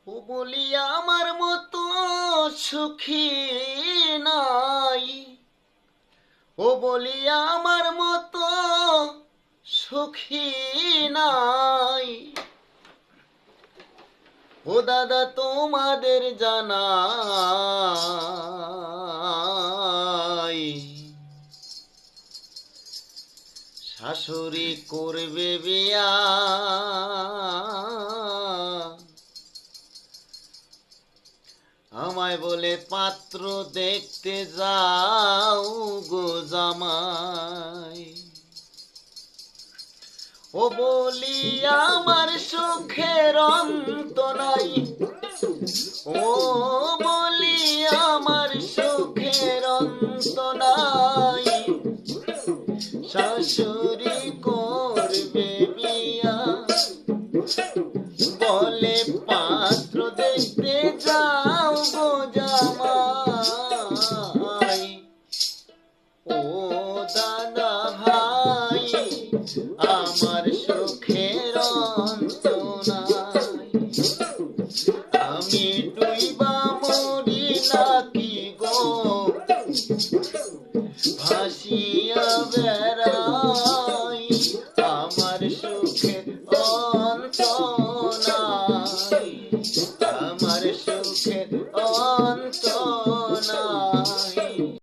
ও বলি আমার মতো সুখী নাই, ও বলি আমার মতো সুখী নাই। ও দাদা তোমাদের জানাই, শাশুড়ি করবে বিয়া, আমায় বলে পাত্র দেখতে যাও গো জামাই। ও বলি আমার সুখের অন্ত নাই, ও বলি আমার সুখের অন্ত নাই। শাশুড়ি করবে বিয়া, বলে পাত্র দেখতে যাও গো জামাই। ও দাদা ভাই আমার সুখের অন্ত নাই, আমি ডুইবা মরি নাকি গো ভাসিয়া বেড়াই, আমার সুখের অন্ত নাই।